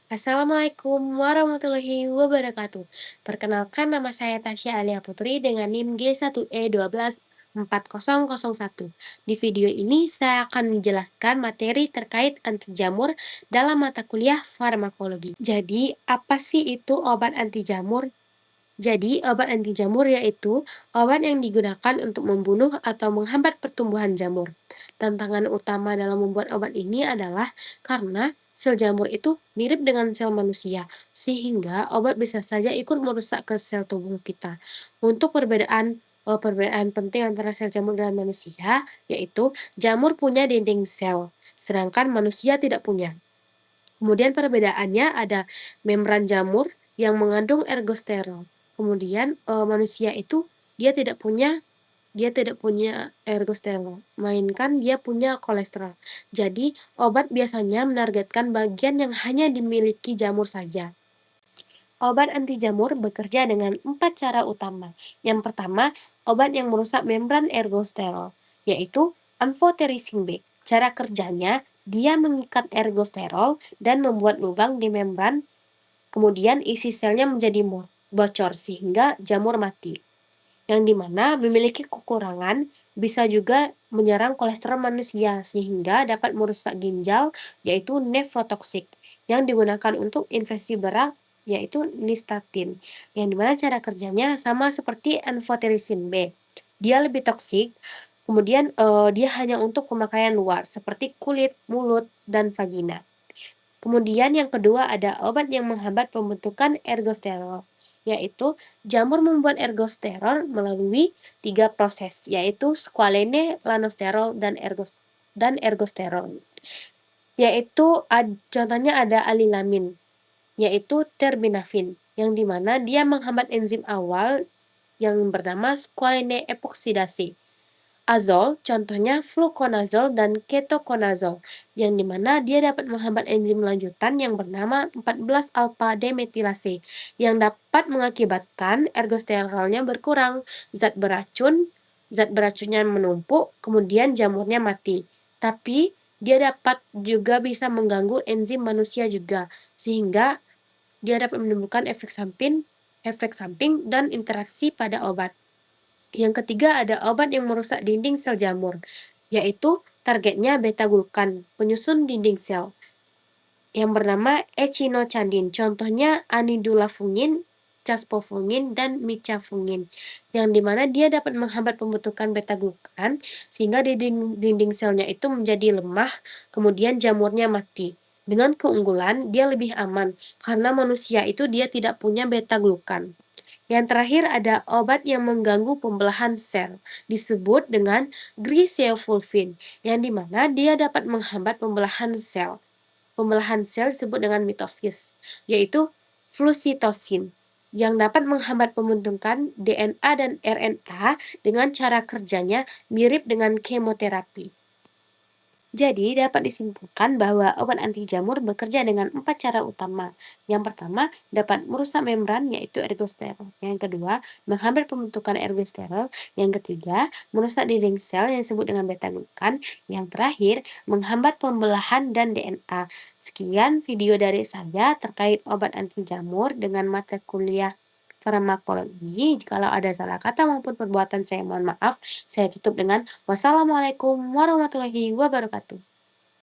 Assalamualaikum warahmatullahi wabarakatuh. Perkenalkan nama saya Tasya Alia Putri dengan NIM G1E124001. Di video ini saya akan menjelaskan materi terkait anti jamur dalam mata kuliah farmakologi. Jadi, apa sih itu obat anti jamur? Jadi, obat anti jamur yaitu obat yang digunakan untuk membunuh atau menghambat pertumbuhan jamur. Tantangan utama dalam membuat obat ini adalah karena sel jamur itu mirip dengan sel manusia, sehingga obat bisa saja ikut merusak ke sel tubuh kita. Untuk perbedaan penting antara sel jamur dan manusia, yaitu jamur punya dinding sel, sedangkan manusia tidak punya. Kemudian perbedaannya ada membran jamur yang mengandung ergosterol. Kemudian, manusia itu dia tidak punya dia tidak punya ergosterol, melainkan dia punya kolesterol. Jadi, obat biasanya menargetkan bagian yang hanya dimiliki jamur saja. Obat anti jamur bekerja dengan 4 cara utama. Yang pertama, obat yang merusak membran ergosterol, yaitu amphotericin B. Cara kerjanya, dia mengikat ergosterol dan membuat lubang di membran, kemudian isi selnya menjadi bocor sehingga jamur mati. Yang dimana memiliki kekurangan bisa juga menyerang kolesterol manusia sehingga dapat merusak ginjal, yaitu nefrotoksik yang digunakan untuk infeksi berat, yaitu nystatin, yang dimana cara kerjanya sama seperti amphotericin B. Dia lebih toksik, kemudian dia hanya untuk pemakaian luar seperti kulit, mulut, dan vagina. Kemudian yang kedua ada obat yang menghambat pembentukan ergosterol, yaitu jamur membuat ergosterol melalui 3 proses, yaitu squalene, lanosterol, dan ergosterol. Yaitu contohnya ada alilamin, yaitu terbinafin, yang dimana dia menghambat enzim awal yang bernama squalene epoksidasi. Azol, contohnya fluconazole dan ketoconazole, yang dimana dia dapat menghambat enzim lanjutan yang bernama 14-alpha demetilase, yang dapat mengakibatkan ergosterolnya berkurang, zat beracunnya menumpuk, kemudian jamurnya mati. Tapi, dia dapat juga bisa mengganggu enzim manusia juga, sehingga dia dapat menimbulkan efek samping dan interaksi pada obat. Yang ketiga ada obat yang merusak dinding sel jamur, yaitu targetnya beta-glukan, penyusun dinding sel, yang bernama echinocandin. Contohnya anidulafungin, caspofungin, dan micafungin, yang dimana dia dapat menghambat pembentukan beta-glukan sehingga dinding selnya itu menjadi lemah, kemudian jamurnya mati. Dengan keunggulan, dia lebih aman karena manusia itu dia tidak punya beta-glukan. Yang terakhir ada obat yang mengganggu pembelahan sel, disebut dengan griseofulvin, yang dimana dia dapat menghambat pembelahan sel. Pembelahan sel disebut dengan mitosis, yaitu flusitosin, yang dapat menghambat pembentukan DNA dan RNA dengan cara kerjanya mirip dengan kemoterapi. Jadi, dapat disimpulkan bahwa obat anti jamur bekerja dengan 4 cara utama. Yang pertama, dapat merusak membran, yaitu ergosterol. Yang kedua, menghambat pembentukan ergosterol. Yang ketiga, merusak dinding sel yang disebut dengan beta-glukan. Yang terakhir, menghambat pembelahan dan DNA. Sekian video dari saya terkait obat anti jamur dengan mata kuliah farmakologi. Jikalau ada salah kata maupun perbuatan saya mohon maaf. Saya tutup dengan wassalamualaikum warahmatullahi wabarakatuh.